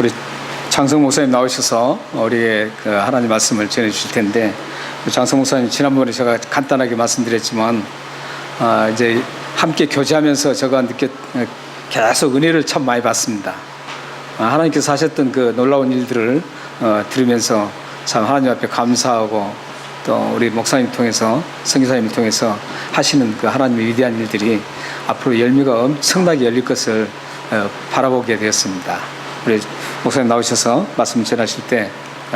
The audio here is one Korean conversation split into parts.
우리 장성 목사님 나오셔서 우리의 그 하나님 말씀을 전해 주실 텐데, 장성 목사님 지난번에 제가 간단하게 말씀드렸지만 이제 함께 교제하면서 제가 계속 은혜를 참 많이 받습니다. 하나님께서 하셨던 그 놀라운 일들을 들으면서 참 하나님 앞에 감사하고, 또 우리 목사님 통해서, 선교사님 통해서 하시는 그 하나님의 위대한 일들이 앞으로 열매가 엄청나게 열릴 것을 바라보게 되었습니다. 우리 목사님 나오셔서 말씀 전하실 때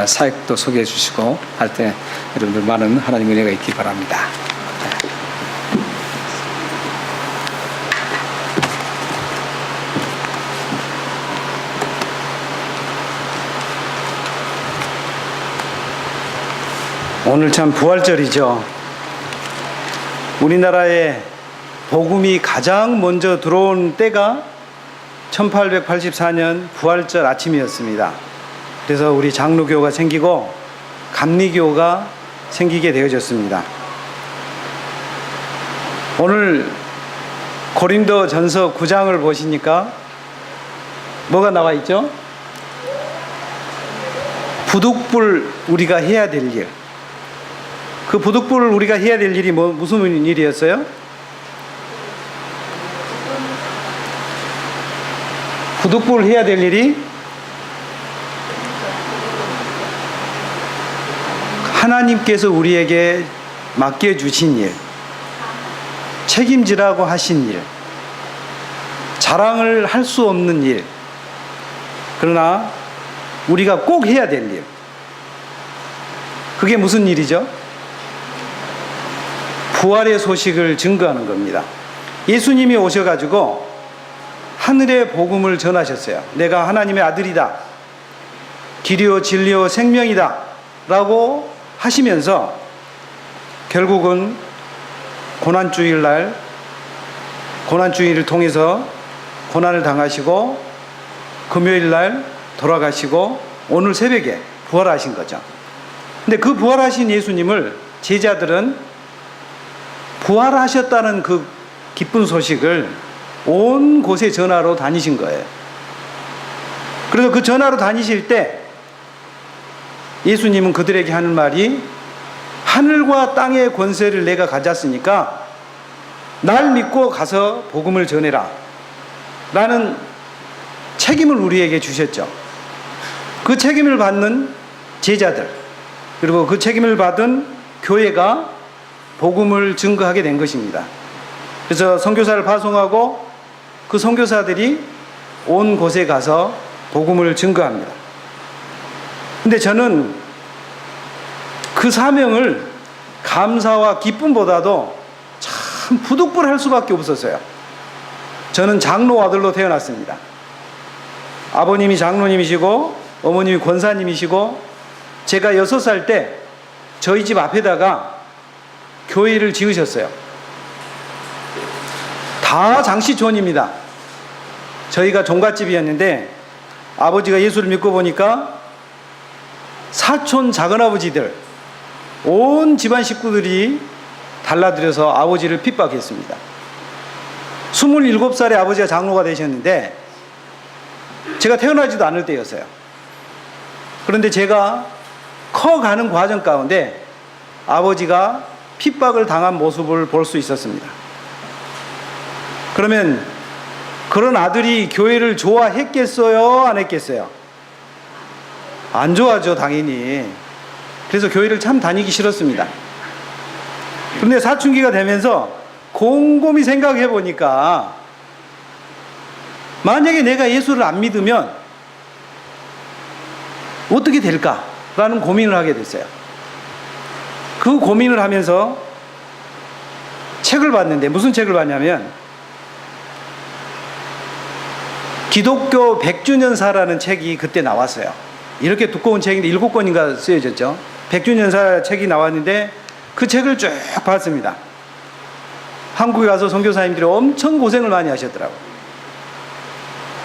사역도 소개해 주시고 할 때 여러분들 많은 하나님의 은혜가 있기 바랍니다. 오늘 참 부활절이죠. 우리나라에 복음이 가장 먼저 들어온 때가 1884년 부활절 아침이었습니다. 그래서 우리 장로교가 생기고 감리교가 생기게 되어졌습니다. 오늘 고린도전서 9장을 보시니까 뭐가 나와 있죠? 부득불 우리가 해야 될 일. 그 부득불 우리가 해야 될 일이 무슨 일이었어요? 부득불 해야 될 일이 하나님께서 우리에게 맡겨주신 일, 책임지라고 하신 일, 자랑을 할 수 없는 일, 그러나 우리가 꼭 해야 될 일. 그게 무슨 일이죠? 부활의 소식을 증거하는 겁니다. 예수님이 오셔가지고 하늘의 복음을 전하셨어요. 내가 하나님의 아들이다, 길이요 진리요 생명이다 라고 하시면서 결국은 고난주일날 고난주일을 통해서 고난을 당하시고 금요일날 돌아가시고 오늘 새벽에 부활하신 거죠. 근데 그 부활하신 예수님을 제자들은 부활하셨다는 그 기쁜 소식을 온 곳에 전하러 다니신 거예요. 그래서 그 전하러 다니실 때 예수님은 그들에게 하는 말이, 하늘과 땅의 권세를 내가 가졌으니까 날 믿고 가서 복음을 전해라 라는 책임을 우리에게 주셨죠. 그 책임을 받는 제자들, 그리고 그 책임을 받은 교회가 복음을 증거하게 된 것입니다. 그래서 선교사를 파송하고 그 선교사들이 온 곳에 가서 복음을 증거합니다. 근데 저는 그 사명을 감사와 기쁨보다도 참 부득불할 수밖에 없었어요. 저는 장로 아들로 태어났습니다. 아버님이 장로님이시고 어머님이 권사님이시고, 제가 6살 때 저희 집 앞에다가 교회를 지으셨어요. 다 장시촌입니다. 저희가 종갓집이었는데 아버지가 예수를 믿고 보니까 사촌 작은아버지들, 온 집안 식구들이 달라들여서 아버지를 핍박했습니다. 27살에 아버지가 장로가 되셨는데 제가 태어나지도 않을 때였어요. 그런데 제가 커가는 과정 가운데 아버지가 핍박을 당한 모습을 볼 수 있었습니다. 그러면 그런 아들이 교회를 좋아했겠어요? 안 했겠어요? 안 좋아하죠, 당연히. 그래서 교회를 참 다니기 싫었습니다. 그런데 사춘기가 되면서 곰곰이 생각해 보니까 만약에 내가 예수를 안 믿으면 어떻게 될까라는 고민을 하게 됐어요. 그 고민을 하면서 책을 봤는데, 무슨 책을 봤냐면 기독교 100주년사라는 책이 그때 나왔어요. 이렇게 두꺼운 책인데 7권인가 쓰여졌죠. 100주년사 책이 나왔는데 그 책을 쭉 봤습니다. 한국에 가서 선교사님들이 엄청 고생을 많이 하셨더라고요.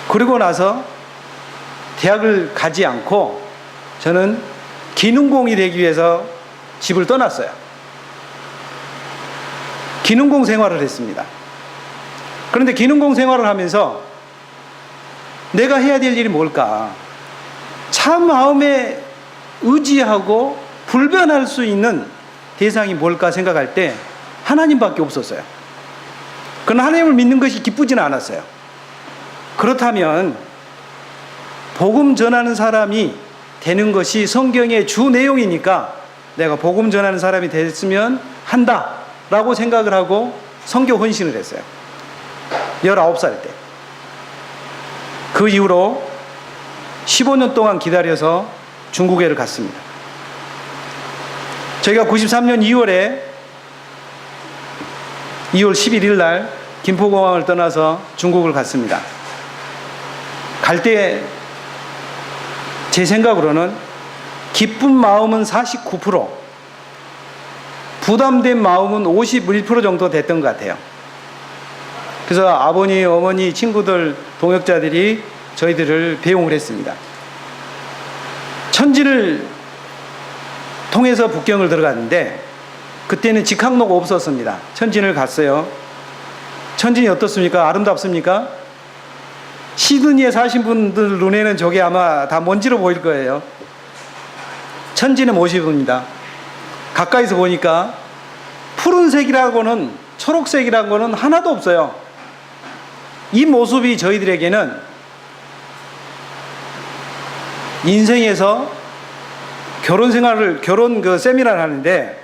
그리고 나서 대학을 가지 않고 저는 기능공이 되기 위해서 집을 떠났어요. 기능공 생활을 했습니다. 그런데 기능공 생활을 하면서 내가 해야 될 일이 뭘까? 참 마음에 의지하고 불변할 수 있는 대상이 뭘까 생각할 때 하나님밖에 없었어요. 그러나 하나님을 믿는 것이 기쁘지는 않았어요. 그렇다면 복음 전하는 사람이 되는 것이 성경의 주 내용이니까 내가 복음 전하는 사람이 됐으면 한다라고 생각을 하고 선교 헌신을 했어요. 19살 때. 그 이후로 15년 동안 기다려서 중국에를 갔습니다. 저희가 93년 2월 11일 날 김포공항을 떠나서 중국을 갔습니다. 갈 때 제 생각으로는 기쁜 마음은 49%, 부담된 마음은 51% 정도 됐던 것 같아요. 그래서 아버님, 어머니, 친구들, 동역자들이 저희들을 배웅을 했습니다. 천진을 통해서 북경을 들어갔는데 그때는 직항로가 없었습니다. 천진을 갔어요. 천진이 어떻습니까? 아름답습니까? 시드니에 사신 분들 눈에는 저게 아마 다 먼지로 보일 거예요. 천진의 모습입니다. 가까이서 보니까 푸른색이라고는, 초록색이라고는 하나도 없어요. 이 모습이 저희들에게는 인생에서 결혼 그 세미나를 하는데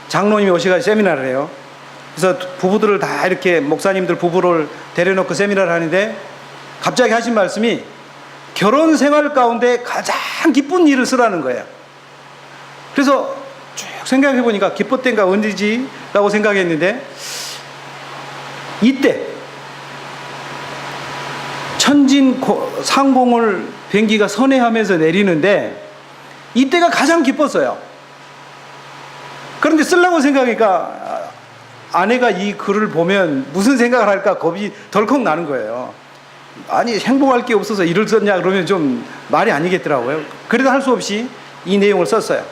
장로님이 오셔가지고 세미나를 해요. 그래서 부부들을 다 이렇게 목사님들 부부를 데려놓고 세미나를 하는데 갑자기 하신 말씀이 결혼 생활 가운데 가장 기쁜 일을 쓰라는 거예요. 그래서 쭉 생각해 보니까 기뻤던 가 언제지? 라고 생각했는데 이때 천진 상공을 비행기가 선회하면서 내리는데 이때가 가장 기뻤어요. 그런데 쓰려고 생각하니까 아내가 이 글을 보면 무슨 생각을 할까 겁이 덜컥 나는 거예요. 아니 행복할 게 없어서 일을 썼냐 그러면 좀 말이 아니겠더라고요. 그래도 할 수 없이 이 내용을 썼어요.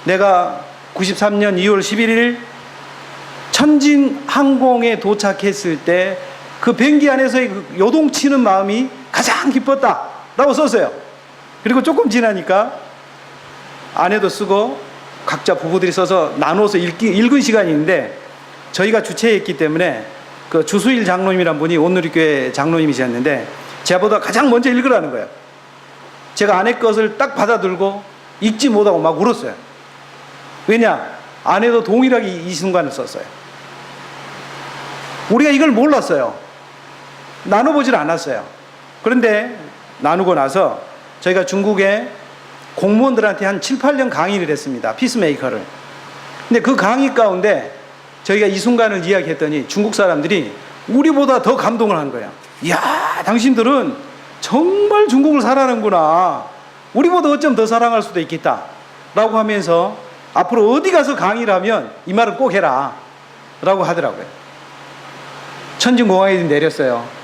내가 93년 2월 11일 천진 항공에 도착했을 때 그 비행기 안에서의 그 요동치는 마음이 가장 기뻤다라고 썼어요. 그리고 조금 지나니까 아내도 쓰고 각자 부부들이 써서 나눠서 읽은 시간이 있는데 저희가 주최했기 때문에 그 주수일 장로님이란 분이 온누리교회 장로님이셨는데 제보다 가장 먼저 읽으라는 거예요. 제가 아내 것을 딱 받아들고 읽지 못하고 막 울었어요. 왜냐? 아내도 동일하게 이 순간을 썼어요. 우리가 이걸 몰랐어요. 나눠보질 않았어요. 그런데 나누고 나서 저희가 중국에 공무원들한테 한 7, 8년 강의를 했습니다. 피스메이커를. 근데 그 강의 가운데 저희가 이 순간을 이야기했더니 중국 사람들이 우리보다 더 감동을 한 거예요. 이야, 당신들은 정말 중국을 사랑하는구나. 우리보다 어쩜 더 사랑할 수도 있겠다. 라고 하면서 앞으로 어디 가서 강의를 하면 이 말을 꼭 해라. 라고 하더라고요. 천진공항에 내렸어요.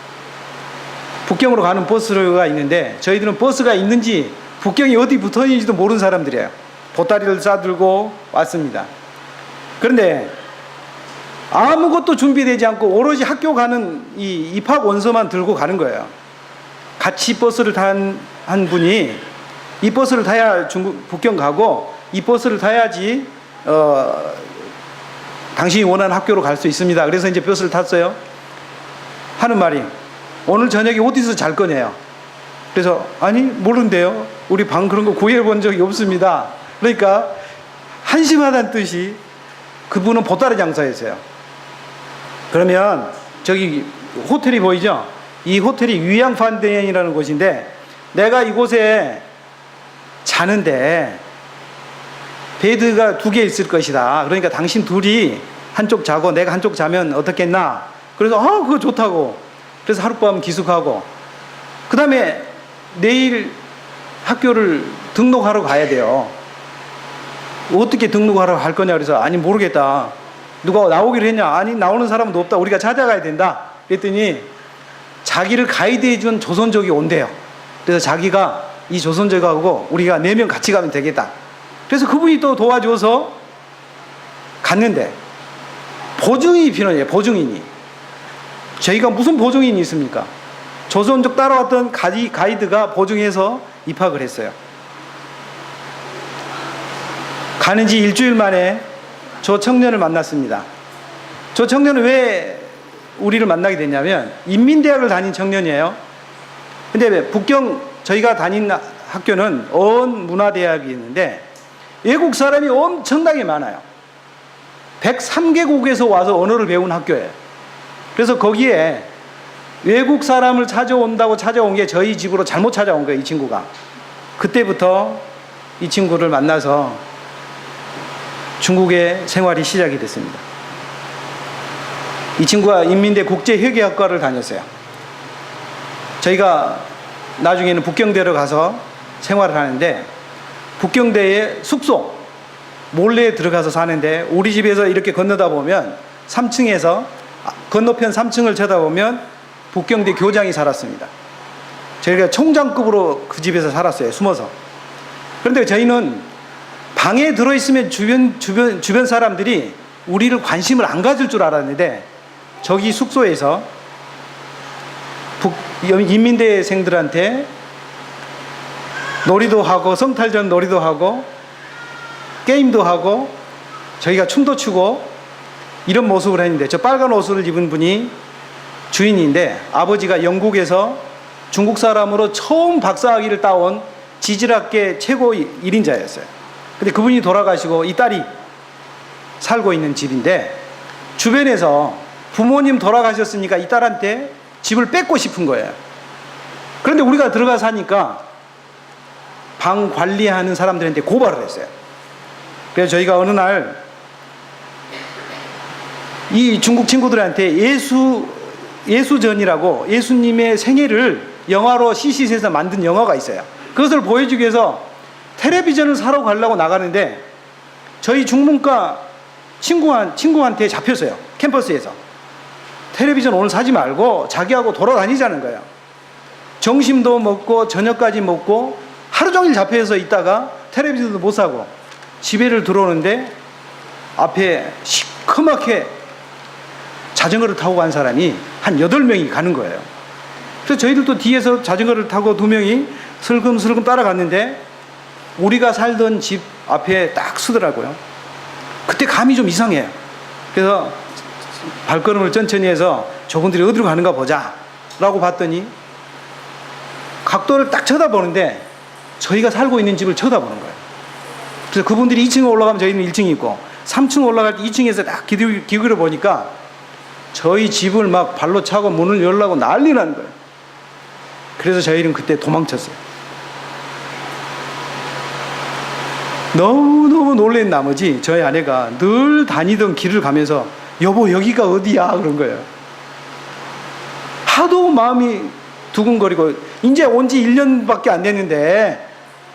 북경으로 가는 버스가 있는데 저희들은 버스가 있는지 북경이 어디 붙어 있는지도 모르는 사람들이에요. 보따리를 싸들고 왔습니다. 그런데 아무것도 준비되지 않고 오로지 학교 가는 이 입학 원서만 들고 가는 거예요. 같이 버스를 탄 한 분이 이 버스를 타야 북경 가고 이 버스를 타야지 당신이 원하는 학교로 갈 수 있습니다. 그래서 이제 버스를 탔어요. 하는 말이 오늘 저녁에 어디서 잘 거냐요. 그래서 아니 모르는데요. 우리 방 그런 거 구해본 적이 없습니다. 그러니까 한심하다는 뜻이 그분은 보따리 장사였어요. 그러면 저기 호텔이 보이죠? 이 호텔이 위양판덴이라는 곳인데 내가 이곳에 자는데 베드가 2개 있을 것이다. 그러니까 당신 둘이 한쪽 자고 내가 한쪽 자면 어떻겠나? 그래서 그거 좋다고. 그래서 하룻밤 기숙하고 그 다음에 내일 학교를 등록하러 가야 돼요. 어떻게 등록하러 갈 거냐 그래서 아니 모르겠다. 누가 나오기로 했냐? 아니 나오는 사람은 없다. 우리가 찾아가야 된다. 그랬더니 자기를 가이드해 준 조선족이 온대요. 그래서 자기가 이 조선족하고 우리가 4명 같이 가면 되겠다. 그래서 그분이 또 도와줘서 갔는데 보증인이 필요해요. 보증인이. 저희가 무슨 보증인이 있습니까? 조선족 따라왔던 가이드가 보증해서 입학을 했어요. 가는 지 일주일 만에 저 청년을 만났습니다. 저 청년은 왜 우리를 만나게 됐냐면 인민대학을 다닌 청년이에요. 근데 저희가 다닌 학교는 어원문화대학이 있는데 외국 사람이 엄청나게 많아요. 103개국에서 와서 언어를 배운 학교예요. 그래서 거기에 외국 사람을 찾아온 게 저희 집으로 잘못 찾아온 거예요, 이 친구가. 그때부터 이 친구를 만나서 중국의 생활이 시작이 됐습니다. 이 친구가 인민대 국제회계학과를 다녔어요. 저희가 나중에는 북경대로 가서 생활을 하는데 북경대의 숙소 몰래 들어가서 사는데 우리 집에서 이렇게 건너다 보면 3층에서 건너편 3층을 쳐다보면 북경대 교장이 살았습니다. 저희가 총장급으로 그 집에서 살았어요, 숨어서. 그런데 저희는 방에 들어있으면 주변 사람들이 우리를 관심을 안 가질 줄 알았는데 저기 숙소에서 인민대생들한테 놀이도 하고 성탈전 놀이도 하고 게임도 하고 저희가 춤도 추고 이런 모습을 했는데 저 빨간 옷을 입은 분이 주인인데 아버지가 영국에서 중국 사람으로 처음 박사학위를 따온 지질학계 최고 1인자였어요. 근데 그분이 돌아가시고 이 딸이 살고 있는 집인데 주변에서 부모님 돌아가셨으니까 이 딸한테 집을 뺏고 싶은 거예요. 그런데 우리가 들어가 사니까 방 관리하는 사람들한테 고발을 했어요. 그래서 저희가 어느 날 이 중국 친구들한테 예수전이라고 예수님의 생애를 영화로 CC에서 만든 영화가 있어요. 그것을 보여주기 위해서 텔레비전을 사러 가려고 나가는데 저희 중문과 친구한테 잡혔어요. 캠퍼스에서. 텔레비전 오늘 사지 말고 자기하고 돌아다니자는 거예요. 점심도 먹고 저녁까지 먹고 하루 종일 잡혀서 있다가 텔레비전도 못 사고 집에를 들어오는데 앞에 시커멓게 자전거를 타고 간 사람이 한 8명이 가는 거예요. 그래서 저희들도 뒤에서 자전거를 타고 2명이 슬금슬금 따라갔는데 우리가 살던 집 앞에 딱 서더라고요. 그때 감이 좀 이상해요. 그래서 발걸음을 천천히 해서 저분들이 어디로 가는가 보자 라고 봤더니 각도를 딱 쳐다보는데 저희가 살고 있는 집을 쳐다보는 거예요. 그래서 그분들이 2층에 올라가면 저희는 1층이 있고 3층 올라갈 때 2층에서 딱 기울여 보니까 저희 집을 막 발로 차고 문을 열라고 난리 나는 거예요. 그래서 저희는 그때 도망쳤어요. 너무너무 놀란 나머지 저희 아내가 늘 다니던 길을 가면서 여보 여기가 어디야 그런 거예요. 하도 마음이 두근거리고 이제 온 지 1년밖에 안 됐는데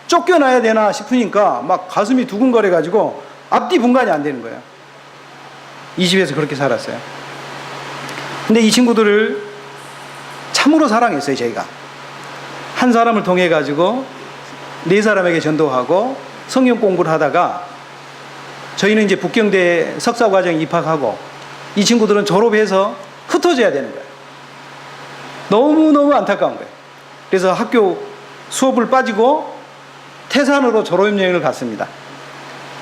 쫓겨나야 되나 싶으니까 막 가슴이 두근거려 가지고 앞뒤 분간이 안 되는 거예요. 이 집에서 그렇게 살았어요. 근데 이 친구들을 참으로 사랑했어요. 저희가 한 사람을 통해 가지고 4사람에게 전도하고 성경 공부를 하다가 저희는 이제 북경대 석사과정 입학하고 이 친구들은 졸업해서 흩어져야 되는 거예요. 너무너무 안타까운 거예요. 그래서 학교 수업을 빠지고 태산으로 졸업여행을 갔습니다.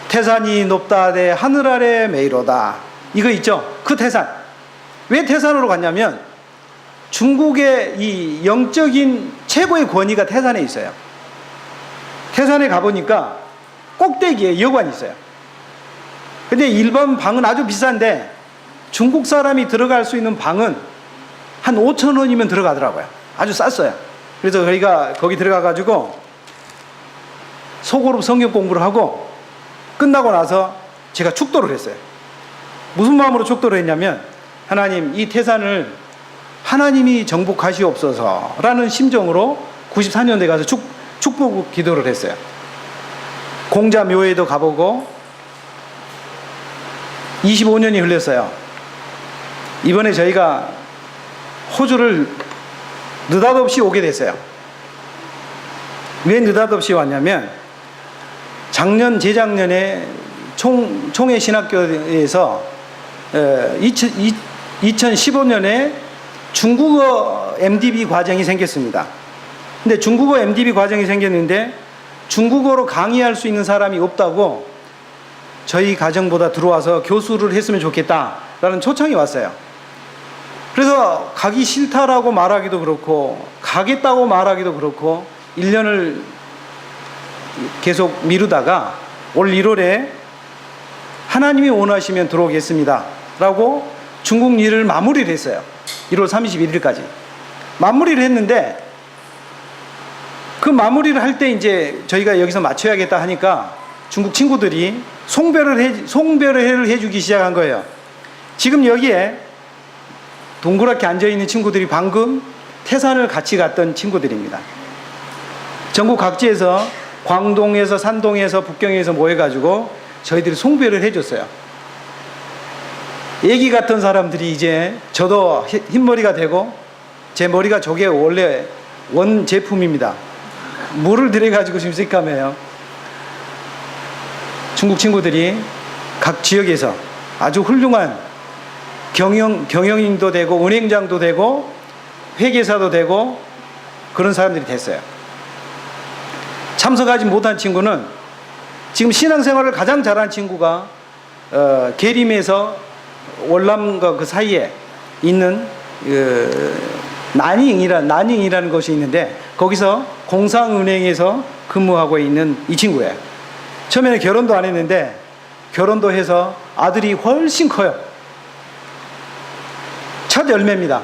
태산이 높다대 하늘 아래 메이로다 이거 있죠. 그 태산 왜 태산으로 갔냐면 중국의 이 영적인 최고의 권위가 태산에 있어요. 태산에 가보니까 꼭대기에 여관이 있어요. 근데 일반 방은 아주 비싼데 중국 사람이 들어갈 수 있는 방은 한 5,000원이면 들어가더라고요. 아주 쌌어요. 그래서 저희가 거기 들어가가지고 속으로 성경 공부를 하고 끝나고 나서 제가 축도를 했어요. 무슨 마음으로 축도를 했냐면 하나님 이 태산을 하나님이 정복하시옵소서 라는 심정으로 94년도에 가서 축복 기도를 했어요. 공자 묘에도 가보고 25년이 흘렀어요. 이번에 저희가 호주를 느닷없이 오게 됐어요. 왜 느닷없이 왔냐면 재작년에 총회 신학교에서 2015년에 중국어 MDB 과정이 생겼습니다. 근데 중국어 MDB 과정이 생겼는데 중국어로 강의할 수 있는 사람이 없다고 저희 가정보다 들어와서 교수를 했으면 좋겠다라는 초청이 왔어요. 그래서 가기 싫다라고 말하기도 그렇고 가겠다고 말하기도 그렇고 1년을 계속 미루다가 올 1월에 하나님이 원하시면 들어오겠습니다 라고 중국 일을 마무리를 했어요. 1월 31일까지 마무리를 했는데, 그 마무리를 할 때 이제 저희가 여기서 맞춰야겠다 하니까 중국 친구들이 송별을 해주기 시작한 거예요. 지금 여기에 동그랗게 앉아있는 친구들이 방금 태산을 같이 갔던 친구들입니다. 전국 각지에서, 광동에서, 산동에서, 북경에서 모여가지고 저희들이 송별을 해줬어요. 애기 같은 사람들이 이제 저도 흰머리가 되고, 제 머리가 저게 원래 원 제품입니다. 물을 들여가지고 지금 색감해요. 중국 친구들이 각 지역에서 아주 훌륭한 경영인도 되고 은행장도 되고 회계사도 되고 그런 사람들이 됐어요. 참석하지 못한 친구는 지금 신앙생활을 가장 잘하는 친구가 계림에서 월남과 그 사이에 있는 난잉이라는 것이 있는데 거기서 공상은행에서 근무하고 있는 이 친구예요. 처음에는 결혼도 안 했는데 결혼도 해서 아들이 훨씬 커요. 첫 열매입니다.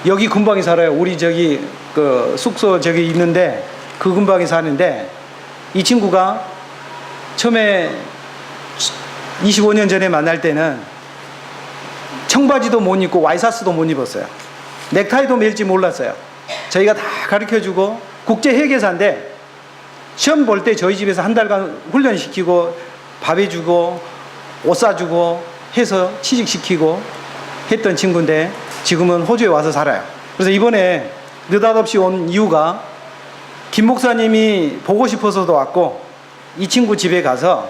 여기 근방에 살아요. 우리 저기 그 숙소 저기 있는데 그 근방에 사는데, 이 친구가 처음에 25년 전에 만날 때는 청바지도 못 입고 와이셔츠도 못 입었어요. 넥타이도 멜지 몰랐어요. 저희가 다 가르쳐주고 국제회계사인데 시험 볼 때 저희 집에서 한 달간 훈련시키고 밥 해주고 옷 사주고 해서 취직시키고 했던 친구인데 지금은 호주에 와서 살아요. 그래서 이번에 느닷없이 온 이유가 김 목사님이 보고 싶어서도 왔고 이 친구 집에 가서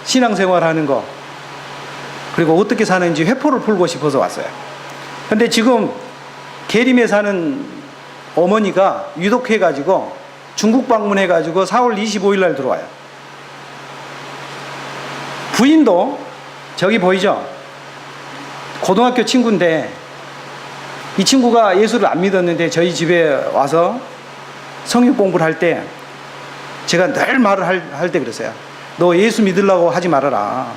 신앙생활하는 거 그리고 어떻게 사는지 회포를 풀고 싶어서 왔어요. 근데 지금 계림에 사는 어머니가 유독해가지고 중국 방문해가지고 4월 25일 날 들어와요. 부인도 저기 보이죠? 고등학교 친구인데 이 친구가 예수를 안 믿었는데 저희 집에 와서 성역 공부를 할 때 제가 늘 말을 할 때 그랬어요. 너 예수 믿으려고 하지 말아라.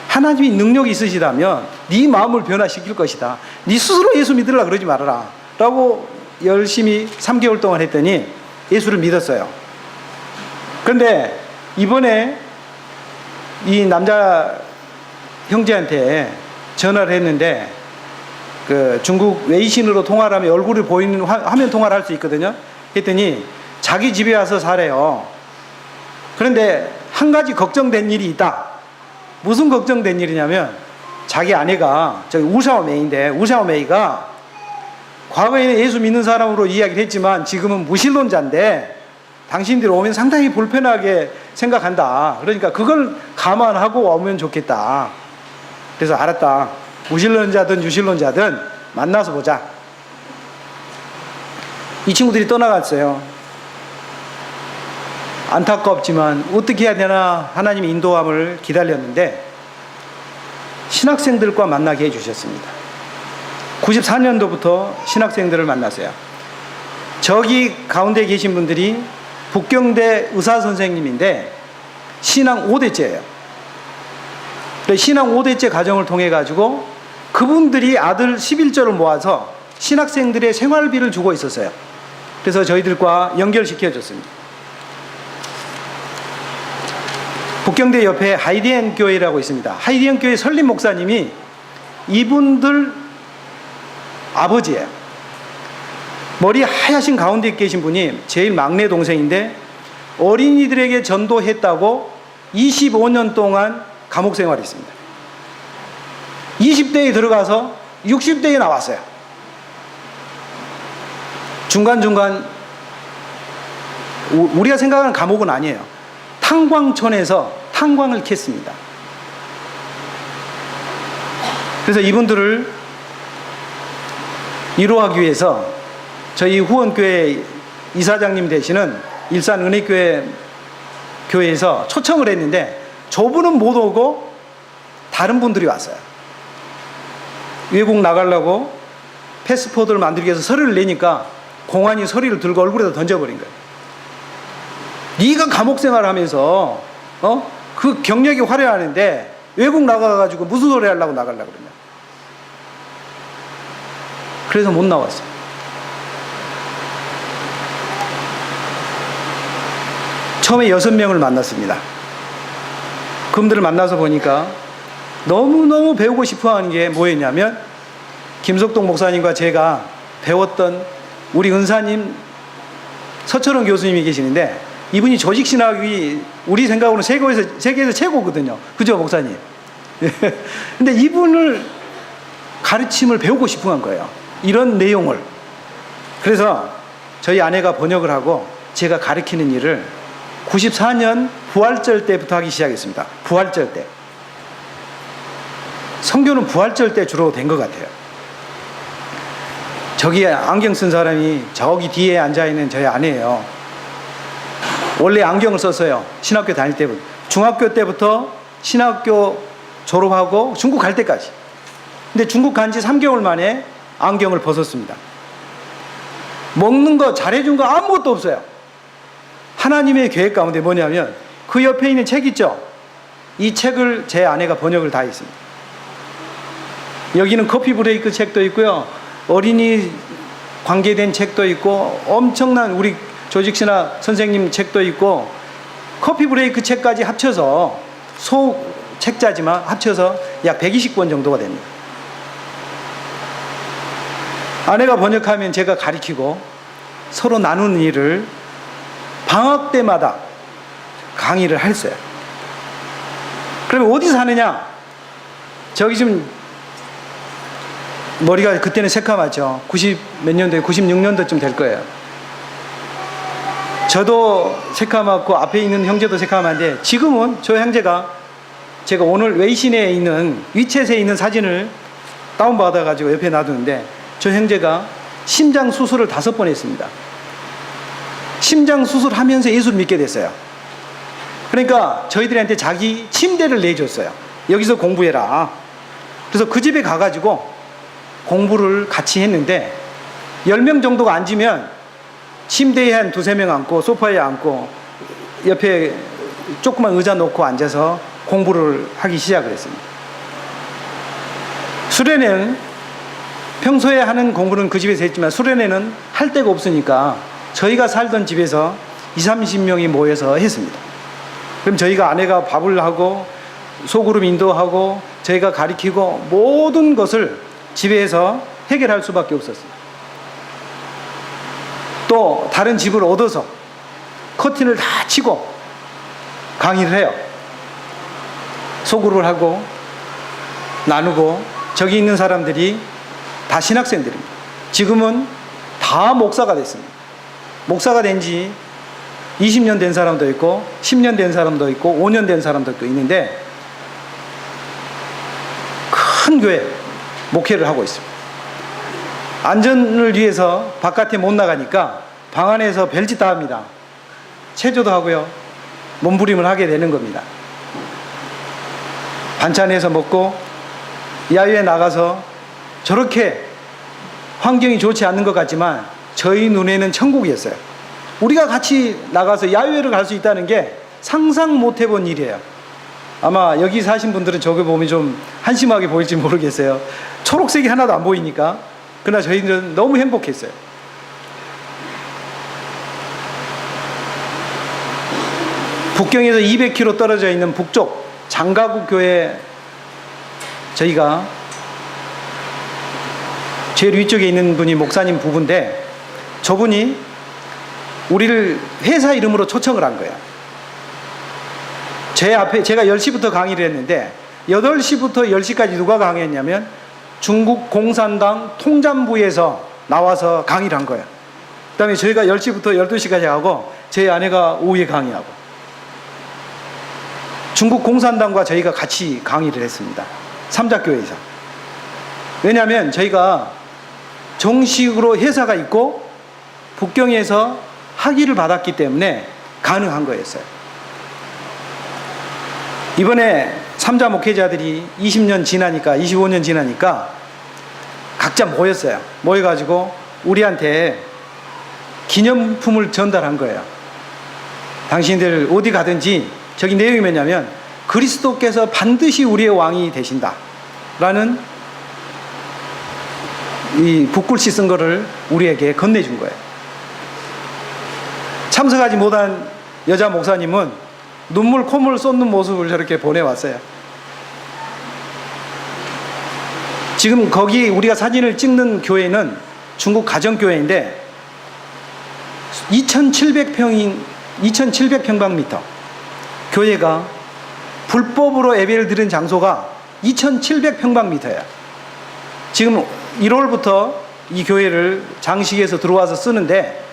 하나님이 능력이 있으시다면 네 마음을 변화시킬 것이다. 네 스스로 예수 믿으려고 그러지 말아라 라고 열심히 3개월 동안 했더니 예수를 믿었어요. 그런데 이번에 이 남자 형제한테 전화를 했는데 그 중국 웨이신으로 통화를 하면 얼굴이 보이는 화면 통화를 할 수 있거든요. 했더니 자기 집에 와서 살아요. 그런데 한 가지 걱정된 일이 있다. 무슨 걱정된 일이냐면 자기 아내가 저기 우샤오메이인데 우샤오메이가 과거에는 예수 믿는 사람으로 이야기를 했지만 지금은 무신론자인데 당신들이 오면 상당히 불편하게 생각한다. 그러니까 그걸 감안하고 오면 좋겠다. 그래서 알았다. 무신론자든 유신론자든 만나서 보자. 이 친구들이 떠나갔어요. 안타깝지만 어떻게 해야 되나 하나님의 인도함을 기다렸는데 신학생들과 만나게 해주셨습니다. 94년도부터 신학생들을 만났어요. 저기 가운데 계신 분들이 북경대 의사선생님인데 신앙 5대째예요. 신앙 5대째 과정을 통해 가지고 그분들이 아들 11조를 모아서 신학생들의 생활비를 주고 있었어요. 그래서 저희들과 연결시켜 줬습니다. 북경대 옆에 하이디엔 교회라고 있습니다. 하이디엔 교회 설립 목사님이 이분들 아버지예요. 머리 하얗신 가운데 계신 분이 제일 막내 동생인데 어린이들에게 전도했다고 25년 동안 감옥 생활이 있습니다. 20대에 들어가서 60대에 나왔어요. 중간중간 우리가 생각하는 감옥은 아니에요. 탄광촌에서 탄광을 캤습니다. 그래서 이분들을 위로하기 위해서 저희 후원교회 이사장님 되시는 일산은혜교회에서 초청을 했는데 저분은 못 오고 다른 분들이 왔어요. 외국 나가려고 패스포드를 만들기 위해서 서류를 내니까 공안이 서류를 들고 얼굴에다 던져버린 거예요. 네가 감옥 생활하면서 그 경력이 화려하는데 외국 나가가지고 무슨 소리 하려고 나가려고 그러냐. 그래서 못 나왔어요. 처음에 6명을 만났습니다. 그분들을 만나서 보니까 너무너무 배우고 싶어 하는 게 뭐였냐면 김석동 목사님과 제가 배웠던 우리 은사님 서철원 교수님이 계시는데 이분이 조직신학이 우리 생각으로는 세계에서 최고거든요. 그죠, 목사님? 근데 이분을 가르침을 배우고 싶어 한 거예요. 이런 내용을. 그래서 저희 아내가 번역을 하고 제가 가르치는 일을 94년 부활절 때부터 하기 시작했습니다. 부활절 때. 선교는 부활절 때 주로 된 것 같아요. 저기 안경 쓴 사람이 저기 뒤에 앉아있는 저희 아내예요. 원래 안경을 썼어요. 신학교 다닐 때부터. 중학교 때부터 신학교 졸업하고 중국 갈 때까지. 근데 중국 간 지 3개월 만에 안경을 벗었습니다. 먹는 거 잘해준 거 아무것도 없어요. 하나님의 계획 가운데 뭐냐면 그 옆에 있는 책 있죠? 이 책을 제 아내가 번역을 다 했습니다. 여기는 커피 브레이크 책도 있고요. 어린이 관계된 책도 있고 엄청난 우리 조직신학 선생님 책도 있고 커피 브레이크 책까지 합쳐서 소 책자지만 합쳐서 약 120권 정도가 됩니다. 아내가 번역하면 제가 가르치고 서로 나누는 일을 방학 때마다 강의를 했어요. 그러면 어디서 하느냐? 저기 지금 머리가 그때는 새까맣죠. 90 몇 년도에 96년도쯤 될 거예요. 저도 새까맣고 앞에 있는 형제도 새까만데 지금은 저 형제가 제가 오늘 웨이신에 있는 위챗에 있는 사진을 다운받아가지고 옆에 놔두는데 저 형제가 심장 수술을 5번 했습니다. 심장 수술하면서 예수를 믿게 됐어요. 그러니까 저희들한테 자기 침대를 내줬어요. 여기서 공부해라. 그래서 그 집에 가가지고 공부를 같이 했는데 10명 정도가 앉으면 침대에 한 2-3명 앉고 소파에 앉고 옆에 조그만 의자 놓고 앉아서 공부를 하기 시작을 했습니다. 수련회는 평소에 하는 공부는 그 집에서 했지만 수련회는 할 데가 없으니까 저희가 살던 집에서 20-30명이 모여서 했습니다. 그럼 저희가 아내가 밥을 하고 소그룹 인도하고 저희가 가리키고 모든 것을 집에서 해결할 수밖에 없었습니다. 또 다른 집을 얻어서 커튼을 다 치고 강의를 해요. 소그룹을 하고 나누고 저기 있는 사람들이 다 신학생들입니다. 지금은 다 목사가 됐습니다. 목사가 된 지 20년 된 사람도 있고 10년 된 사람도 있고 5년 된 사람도 있는데 큰 교회 목회를 하고 있습니다. 안전을 위해서 바깥에 못 나가니까 방 안에서 별짓 다 합니다. 체조도 하고요. 몸부림을 하게 되는 겁니다. 반찬해서 먹고 야외에 나가서 저렇게 환경이 좋지 않는 것 같지만 저희 눈에는 천국이었어요. 우리가 같이 나가서 야외를 갈 수 있다는 게 상상 못 해본 일이에요. 아마 여기 사신 분들은 저거 보면 좀 한심하게 보일지 모르겠어요. 초록색이 하나도 안 보이니까. 그러나 저희들은 너무 행복했어요. 북경에서 200km 떨어져 있는 북쪽 장가국 교회 저희가 제일 위쪽에 있는 분이 목사님 부부인데 저분이 우리를 회사 이름으로 초청을 한 거예요. 제 앞에 제가 10시부터 강의를 했는데 8시부터 10시까지 누가 강의했냐면 중국 공산당 통잠부에서 나와서 강의를 한 거예요. 그 다음에 저희가 10시부터 12시까지 하고 제 아내가 오후에 강의하고 중국 공산당과 저희가 같이 강의를 했습니다. 삼작교회에서. 왜냐하면 저희가 정식으로 회사가 있고 북경에서 학위를 받았기 때문에 가능한 거였어요. 이번에 삼자 목회자들이 20년 지나니까 25년 지나니까 각자 모였어요. 모여가지고 우리한테 기념품을 전달한 거예요. 당신들 어디 가든지 저기 내용이 뭐냐면 그리스도께서 반드시 우리의 왕이 되신다 라는 이 붓글씨 쓴 거를 우리에게 건네준 거예요. 참석하지 못한 여자 목사님은 눈물 콧물 쏟는 모습을 저렇게 보내왔어요. 지금 거기 우리가 사진을 찍는 교회는 중국 가정교회인데 2700평방미터 교회가 불법으로 예배를 드린 장소가 2700평방미터예요. 지금 1월부터 이 교회를 장식해서 들어와서 쓰는데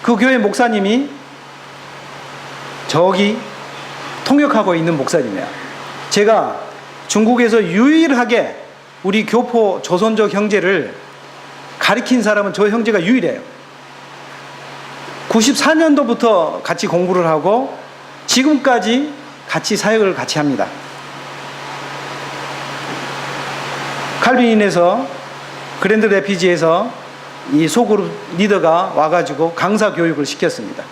그 교회 목사님이 저기 통역하고 있는 목사님이에요. 제가 중국에서 유일하게 우리 교포 조선족 형제를 가리킨 사람은 저 형제가 유일해요. 94년도부터 같이 공부를 하고 지금까지 같이 사역을 같이 합니다. 칼빈인에서 그랜드 레피지에서 이 소그룹 리더가 와가지고 강사 교육을 시켰습니다.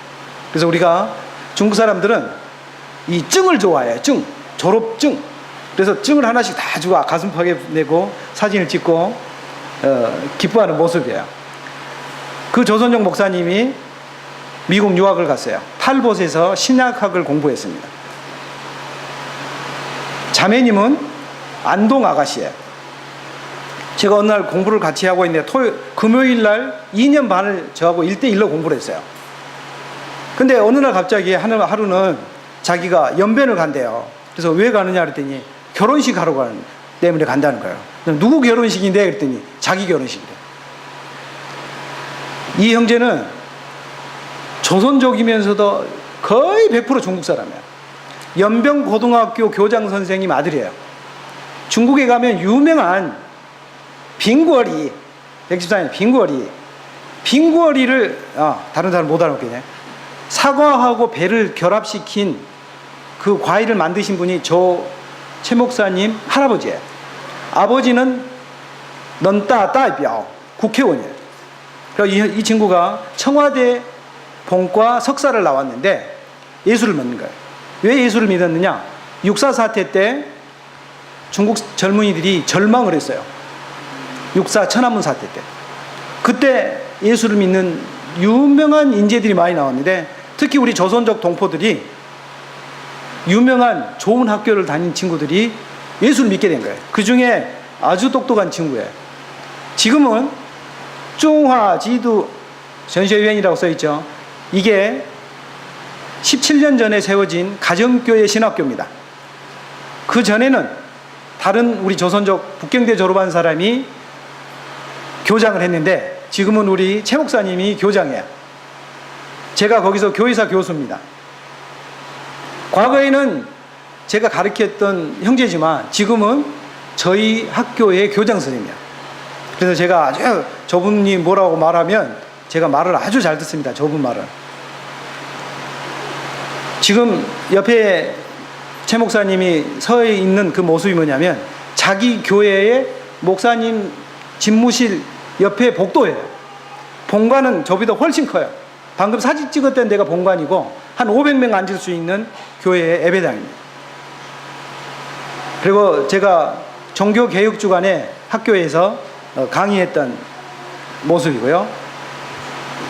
그래서 우리가 중국 사람들은 이 증을 좋아해요. 증, 졸업증. 그래서 증을 하나씩 다 주고 가슴팍에 내고 사진을 찍고 기뻐하는 모습이에요. 그 조선족 목사님이 미국 유학을 갔어요. 탈봇에서 신약학을 공부했습니다. 자매님은 안동 아가씨예요. 제가 어느 날 공부를 같이 하고 있는데 금요일 날 2년 반을 저하고 1대1로 공부를 했어요. 근데 어느 날 갑자기 하루는 자기가 연변을 간대요. 그래서 왜 가느냐 그랬더니 결혼식 하러 가는 때문에 간다는 거예요. 누구 결혼식인데 그랬더니 자기 결혼식이래. 이 형제는 조선족이면서도 거의 100% 중국 사람이에요. 연병고등학교 교장 선생님 아들이에요. 중국에 가면 유명한 빙구어리, 114년 빙구어리를 다른 사람 못 알아먹겠네. 사과하고 배를 결합시킨 그 과일을 만드신 분이 최 목사님 할아버지예요. 아버지는 넌따代表 국회의원이에요. 그러니까 이 친구가 청와대 본과 석사를 나왔는데 예수를 믿는 거예요. 왜 예수를 믿었느냐? 육사 사태 때 중국 젊은이들이 절망을 했어요. 육사 천안문 사태 때. 그때 예수를 믿는 유명한 인재들이 많이 나왔는데 특히 우리 조선족 동포들이 유명한 좋은 학교를 다닌 친구들이 예수를 믿게 된 거예요. 그 중에 아주 똑똑한 친구예요. 지금은 중화지도 전시회원이라고 써있죠. 이게 17년 전에 세워진 가정교회 신학교입니다. 그 전에는 다른 우리 조선족 북경대 졸업한 사람이 교장을 했는데 지금은 우리 최 목사님이 교장이에요. 제가 거기서 교회사 교수입니다. 과거에는 제가 가르쳤던 형제지만 지금은 저희 학교의 교장 선생님이에요. 그래서 제가 아주 저분이 뭐라고 말하면 제가 말을 아주 잘 듣습니다. 저분 말은. 지금 옆에 최 목사님이 서 있는 그 모습이 뭐냐면 자기 교회의 목사님 집무실 옆에 복도예요. 본관은 저보다 훨씬 커요. 방금 사진 찍었던 데가 본관이고 한 500명 앉을 수 있는 교회의 예배당입니다. 그리고 제가 종교개혁주간에 학교에서 강의했던 모습이고요.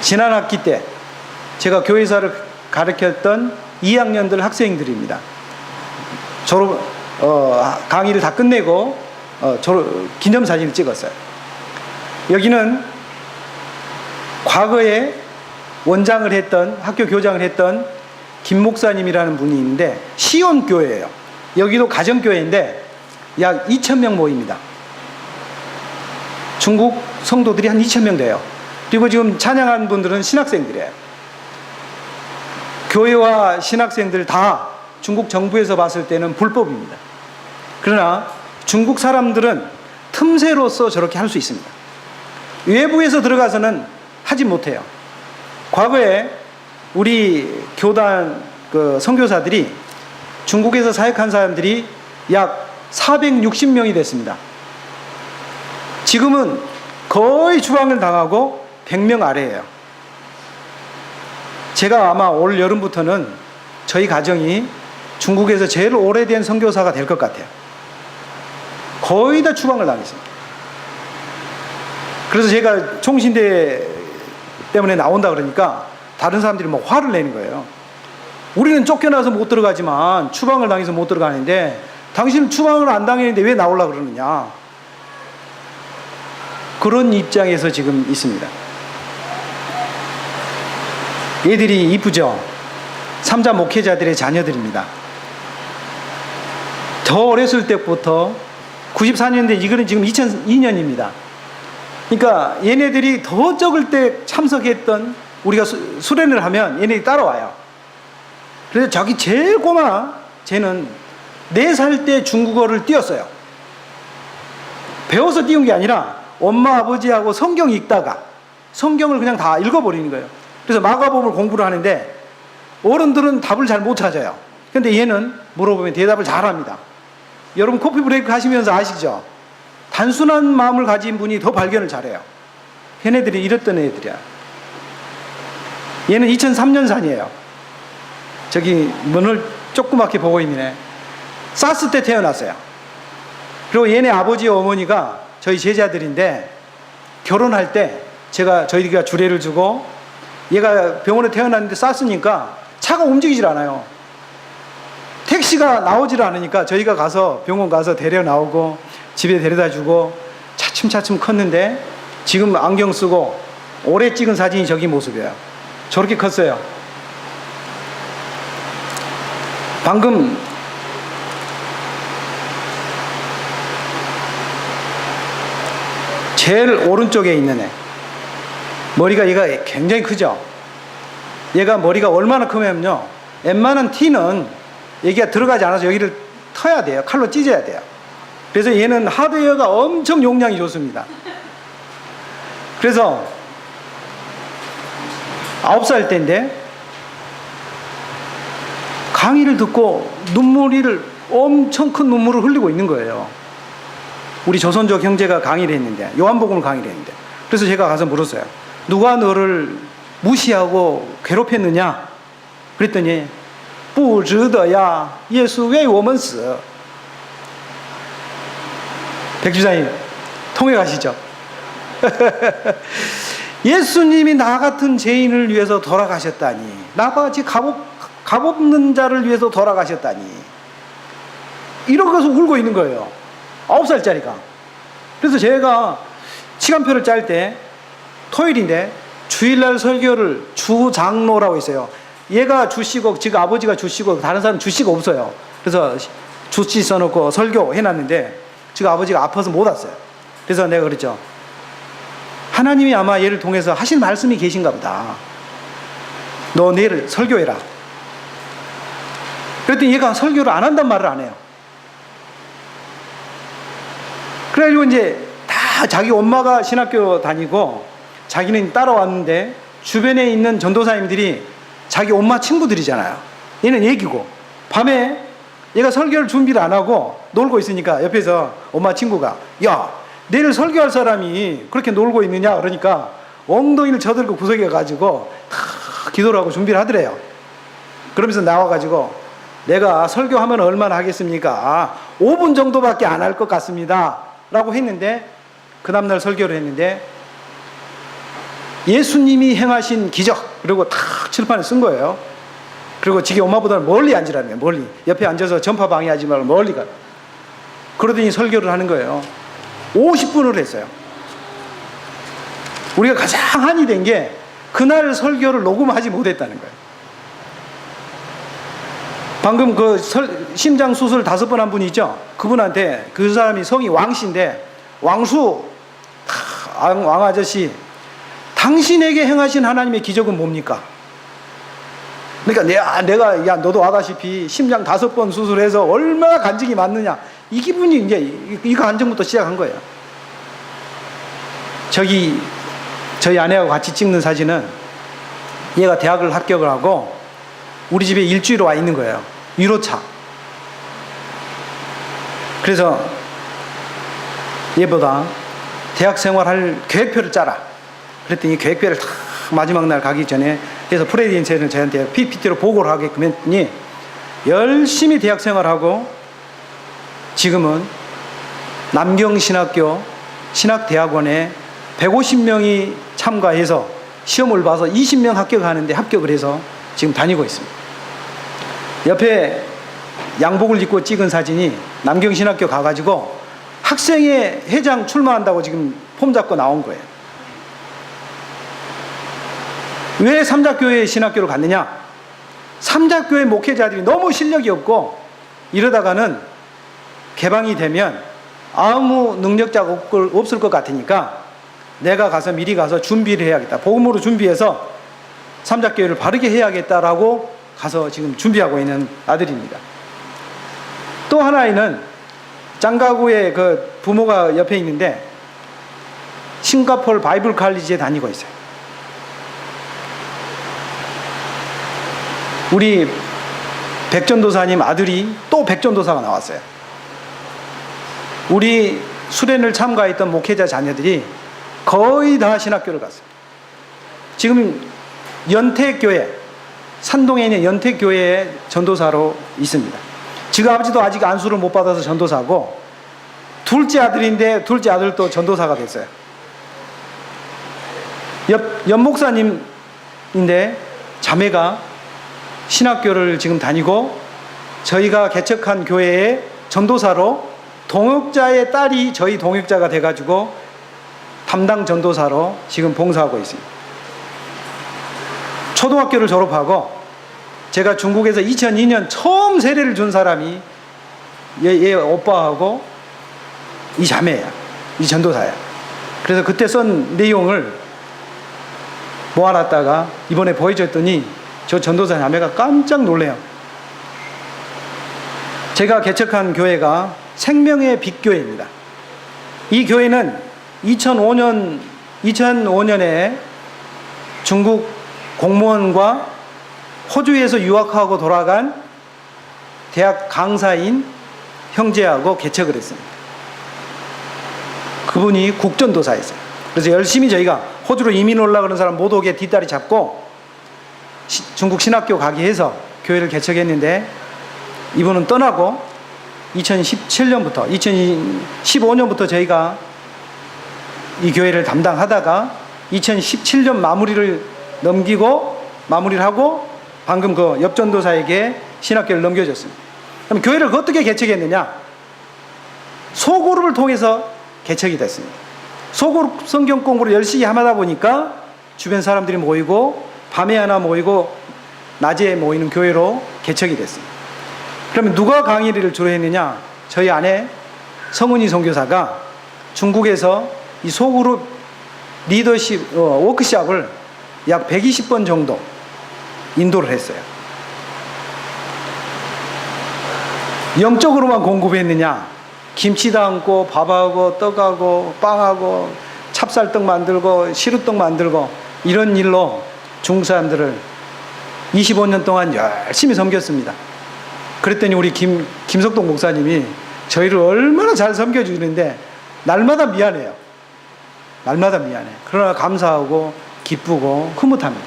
지난 학기 때 제가 교회사를 가르쳤던 2학년들 학생들입니다. 강의를 다 끝내고 기념사진을 찍었어요. 여기는 과거에 원장을 했던 학교 교장을 했던 김 목사님이라는 분이 있는데 시온교회예요. 여기도 가정교회인데 약 2,000명 모입니다. 중국 성도들이 한 2,000명 돼요. 그리고 지금 찬양한 분들은 신학생들이에요. 교회와 신학생들 다 중국 정부에서 봤을 때는 불법입니다. 그러나 중국 사람들은 틈새로서 저렇게 할 수 있습니다. 외부에서 들어가서는 하지 못해요. 과거에 우리 교단 그 선교사들이 중국에서 사역한 사람들이 약 460명이 됐습니다. 지금은 거의 추방을 당하고 100명 아래예요. 제가 아마 올 여름부터는 저희 가정이 중국에서 제일 오래된 선교사가 될 것 같아요. 거의 다 추방을 당했습니다. 그래서 제가 총신대 때문에 나온다 그러니까 다른 사람들이 막 화를 내는 거예요. 우리는 쫓겨나서 못 들어가지만 추방을 당해서 못 들어가는데 당신은 추방을 안 당했는데 왜 나오려고 그러느냐. 그런 입장에서 지금 있습니다. 얘들이 이쁘죠? 삼자 목회자들의 자녀들입니다. 더 어렸을 때부터 94년대 이거는 지금 2002년입니다. 그러니까 얘네들이 더 적을 때 참석했던 우리가 수련을 하면 얘네들이 따라와요. 그래서 자기 제일 꼬마 쟤는 4살 때 중국어를 띄웠어요. 배워서 띄운 게 아니라 엄마 아버지하고 성경 읽다가 성경을 그냥 다 읽어버리는 거예요. 그래서 마가복음을 공부를 하는데 어른들은 답을 잘 못 찾아요. 근데 얘는 물어보면 대답을 잘합니다. 여러분 커피 브레이크 하시면서 아시죠? 단순한 마음을 가진 분이 더 발견을 잘해요. 걔네들이 이랬던 애들이야. 얘는 2003년산이에요. 저기 문을 조그맣게 보고 있네. 사스 때 태어났어요. 그리고 얘네 아버지 어머니가 저희 제자들인데 결혼할 때 저희가 주례를 주고 얘가 병원에 태어났는데 사스니까 차가 움직이질 않아요. 택시가 나오질 않으니까 저희가 가서 병원 가서 데려 나오고 집에 데려다 주고 차츰차츰 컸는데 지금 안경 쓰고 오래 찍은 사진이 저기 모습이에요. 저렇게 컸어요. 방금 제일 오른쪽에 있는 애 머리가 얘가 굉장히 크죠. 얘가 머리가 얼마나 크면요 웬만한 티는 얘가 들어가지 않아서 여기를 터야 돼요. 칼로 찢어야 돼요. 그래서 얘는 하드웨어가 엄청 용량이 좋습니다. 그래서 9살 때인데 강의를 듣고 엄청 큰 눈물을 흘리고 있는 거예요. 우리 조선족 형제가 강의를 했는데 요한복음을 강의를 했는데 그래서 제가 가서 물었어요. 누가 너를 무시하고 괴롭혔느냐? 그랬더니 不值得呀耶稣为我们死 백주사님 통해 가시죠. 예수님이 나 같은 죄인을 위해서 돌아가셨다니 나같이 값없는 자를 위해서 돌아가셨다니 이러고서 울고 있는 거예요. 9살짜리가. 그래서 제가 시간표를 짤 때 토요일인데 주일날 설교를 주장로라고 있어요. 얘가 주씨고 지금 아버지가 주씨고 다른 사람 주씨가 없어요. 그래서 주씨 써놓고 설교 해놨는데 지금 아버지가 아파서 못 왔어요. 그래서 내가 그랬죠. 하나님이 아마 얘를 통해서 하신 말씀이 계신가 보다. 너 내일 설교해라. 그랬더니 얘가 설교를 안 한단 말을 안 해요. 그래가지고 이제 다 자기 엄마가 신학교 다니고 자기는 따라왔는데 주변에 있는 전도사님들이 자기 엄마 친구들이잖아요. 얘는 애기고 밤에 얘가 설교를 준비를 안 하고 놀고 있으니까 옆에서 엄마 친구가 야 내일 설교할 사람이 그렇게 놀고 있느냐 그러니까 엉덩이를 쳐들고 구석에 가지고 다 기도를 하고 준비를 하더래요. 그러면서 나와가지고 내가 설교하면 얼마나 하겠습니까? 5분 정도밖에 안 할 것 같습니다 라고 했는데 그 다음날 설교를 했는데 예수님이 행하신 기적 그리고 탁 칠판에 쓴 거예요. 그리고 지기 엄마보다는 멀리 앉으라는 거예요. 멀리 옆에 앉아서 전파 방해하지 말고 멀리 가. 그러더니 설교를 하는 거예요. 50분을 했어요. 우리가 가장 한이 된 게 그날 설교를 녹음하지 못했다는 거예요. 방금 그 심장 수술 5번 한 분이 있죠. 그분한테 그 사람이 성이 왕씨인데 왕수 왕 아저씨 당신에게 행하신 하나님의 기적은 뭡니까? 그러니까 내가 야 너도 아다시피 심장 5번 수술해서 얼마나 간증이 많느냐 이 기분이 이제 이 간증부터 시작한 거예요. 저희 아내하고 같이 찍는 사진은 얘가 대학을 합격을 하고 우리 집에 일주일 와 있는 거예요. 유로차. 그래서 얘보다 대학 생활할 계획표를 짜라. 그랬더니 계획표를 다 마지막 날 가기 전에 그래서 프레디 인센을 저한테 PPT로 보고를 하게끔 했더니 열심히 대학 생활하고 지금은 남경신학교 신학대학원에 150명이 참가해서 시험을 봐서 20명 합격하는데 합격을 해서 지금 다니고 있습니다. 옆에 양복을 입고 찍은 사진이 남경신학교 가가지고 학생회 회장 출마한다고 지금 폼 잡고 나온 거예요. 왜 삼자교회 신학교를 갔느냐? 삼자교회 목회자들이 너무 실력이 없고 이러다가는 개방이 되면 아무 능력자가 없을 것 같으니까 내가 가서 미리 가서 준비를 해야겠다. 복음으로 준비해서 삼자교회를 바르게 해야겠다라고 가서 지금 준비하고 있는 아들입니다. 또 하나는 짱가구의 그 부모가 옆에 있는데 싱가포르 바이블 칼리지에 다니고 있어요. 우리 백전도사님 아들이 또 백전도사가 나왔어요. 우리 수련을 참가했던 목회자 자녀들이 거의 다 신학교를 갔어요. 지금 연택교회, 산동에 있는 연택교회에 전도사로 있습니다. 지금 아버지도 아직 안수를 못 받아서 전도사고 둘째 아들인데 둘째 아들도 전도사가 됐어요. 옆 목사님인데 자매가 신학교를 지금 다니고 저희가 개척한 교회에 전도사로 동역자의 딸이 저희 동역자가 돼가지고 담당 전도사로 지금 봉사하고 있습니다. 초등학교를 졸업하고 제가 중국에서 2002년 처음 세례를 준 사람이 얘 오빠하고 이 자매야. 이 전도사야. 그래서 그때 쓴 내용을 모아놨다가 이번에 보여줬더니 저 전도사 자매가 깜짝 놀래요. 제가 개척한 교회가 생명의 빛교회입니다. 이 교회는 2005년에 중국 공무원과 호주에서 유학하고 돌아간 대학 강사인 형제하고 개척을 했습니다. 그분이 국전도사였어요. 그래서 열심히 저희가 호주로 이민 올라가는 사람 못 오게 뒷다리 잡고 중국 신학교 가게 해서 교회를 개척했는데 이분은 떠나고 2017년부터 2015년부터 저희가 이 교회를 담당하다가 2017년 마무리를 하고 방금 그 옆전도사에게 신학교를 넘겨줬습니다. 그럼 교회를 어떻게 개척했느냐? 소그룹을 통해서 개척이 됐습니다. 소그룹 성경 공부를 열심히 하다 보니까 주변 사람들이 모이고 밤에 하나 모이고 낮에 모이는 교회로 개척이 됐습니다. 그러면 누가 강의를 주로 했느냐? 저희 아내 성은이 선교사가 중국에서 이 소그룹 리더십 워크숍을 약 120번 정도 인도를 했어요. 영적으로만 공급했느냐? 김치 담고 밥하고 떡하고 빵하고 찹쌀떡 만들고 시루떡 만들고 이런 일로 중국 사람들을 25년 동안 열심히 섬겼습니다. 그랬더니 우리 김석동 목사님이 저희를 얼마나 잘 섬겨주는데 날마다 미안해요. 날마다 미안해. 그러나 감사하고 기쁘고 흐뭇합니다.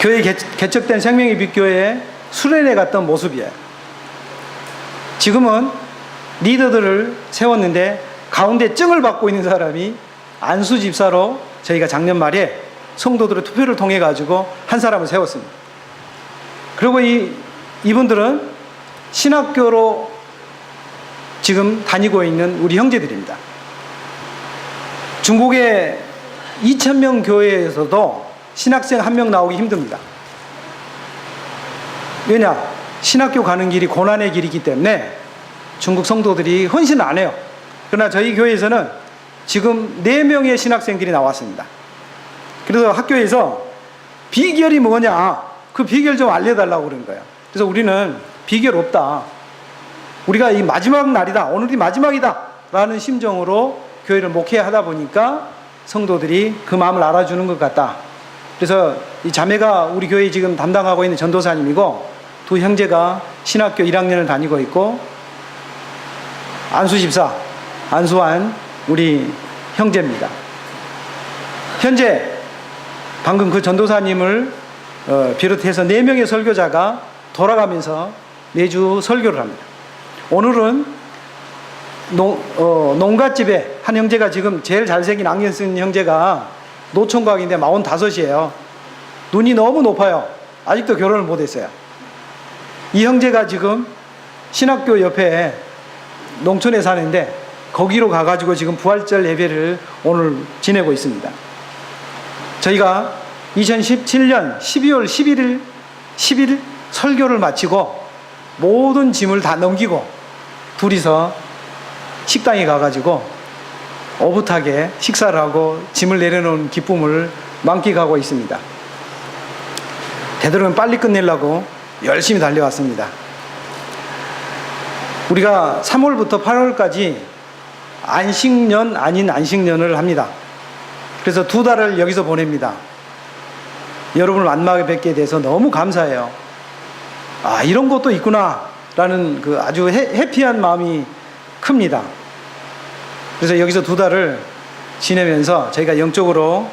교회 개척된 생명의 빛교회에 수련회 갔던 모습이에요. 지금은 리더들을 세웠는데 가운데 증을 받고 있는 사람이 안수 집사로 저희가 작년 말에 성도들의 투표를 통해 가지고 한 사람을 세웠습니다. 그리고 이분들은 신학교로 지금 다니고 있는 우리 형제들입니다. 중국의 2000명 교회에서도 신학생 한 명 나오기 힘듭니다. 왜냐? 신학교 가는 길이 고난의 길이기 때문에 중국 성도들이 헌신을 안 해요. 그러나 저희 교회에서는 지금 4명의 신학생들이 나왔습니다. 그래서 학교에서 비결이 뭐냐? 그 비결 좀 알려달라고 그런 거예요. 그래서 우리는 비결 없다. 우리가 이 마지막 날이다. 오늘이 마지막이다. 라는 심정으로 교회를 목회하다 보니까 성도들이 그 마음을 알아주는 것 같다. 그래서 이 자매가 우리 교회 지금 담당하고 있는 전도사님이고 두 형제가 신학교 1학년을 다니고 있고 안수 집사, 안수환 우리 형제입니다. 현재 방금 그 전도사님을 비롯해서 4명의 설교자가 돌아가면서 매주 설교를 합니다. 오늘은 농갓집에 한 형제가 지금 제일 잘생긴 안경 쓴 형제가 노총각인데 45이에요. 눈이 너무 높아요. 아직도 결혼을 못했어요. 이 형제가 지금 신학교 옆에 농촌에 사는데 거기로 가가지고 지금 부활절 예배를 오늘 지내고 있습니다. 저희가 2017년 12월 10일 설교를 마치고 모든 짐을 다 넘기고 둘이서 식당에 가가지고 오붓하게 식사를 하고 짐을 내려놓은 기쁨을 만끽하고 있습니다. 되도록이면 빨리 끝내려고 열심히 달려왔습니다. 우리가 3월부터 8월까지 안식년 아닌 안식년을 합니다. 그래서 2달을 여기서 보냅니다. 여러분을 만나게 뵙게 돼서 너무 감사해요. 아, 이런 것도 있구나 라는 그 아주 해피한 마음이 큽니다. 그래서 여기서 2달을 지내면서 저희가 영적으로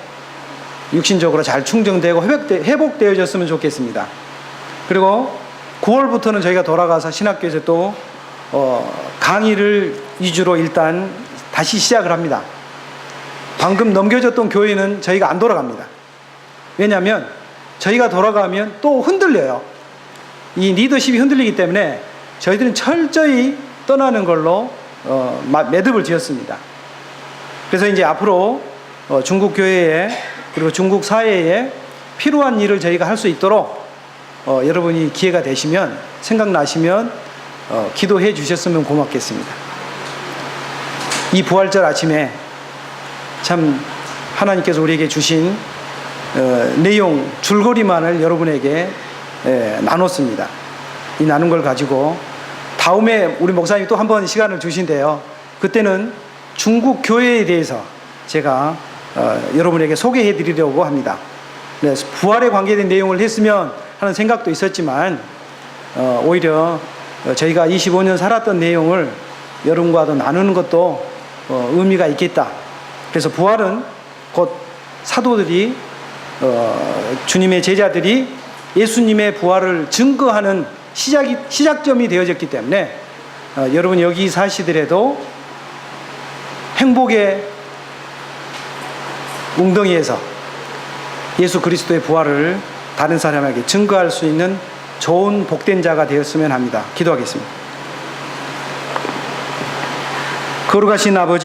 육신적으로 잘 충전되고 회복되어졌으면 좋겠습니다. 그리고 9월부터는 저희가 돌아가서 신학교에서 또 강의를 위주로 일단 다시 시작을 합니다. 방금 넘겨졌던 교회는 저희가 안 돌아갑니다. 왜냐하면 저희가 돌아가면 또 흔들려요. 이 리더십이 흔들리기 때문에 저희들은 철저히 떠나는 걸로 매듭을 지었습니다. 그래서 이제 앞으로 중국 교회에 그리고 중국 사회에 필요한 일을 저희가 할 수 있도록 여러분이 기회가 되시면 생각나시면 기도해 주셨으면 고맙겠습니다. 이 부활절 아침에 참 하나님께서 우리에게 주신 내용 줄거리만을 여러분에게 나눴습니다. 이 나눈 걸 가지고 다음에 우리 목사님이 또 한 번 시간을 주신대요. 그때는 중국 교회에 대해서 제가 여러분에게 소개해 드리려고 합니다. 그래서 부활에 관계된 내용을 했으면 하는 생각도 있었지만 오히려 저희가 25년 살았던 내용을 여러분과도 나누는 것도 의미가 있겠다. 그래서 부활은 곧 사도들이 주님의 제자들이 예수님의 부활을 증거하는 시작점이 되어졌기 때문에 여러분 여기 사시더라도 행복의 웅덩이에서 예수 그리스도의 부활을 다른 사람에게 증거할 수 있는 좋은 복된 자가 되었으면 합니다. 기도하겠습니다. 거룩하신 아버지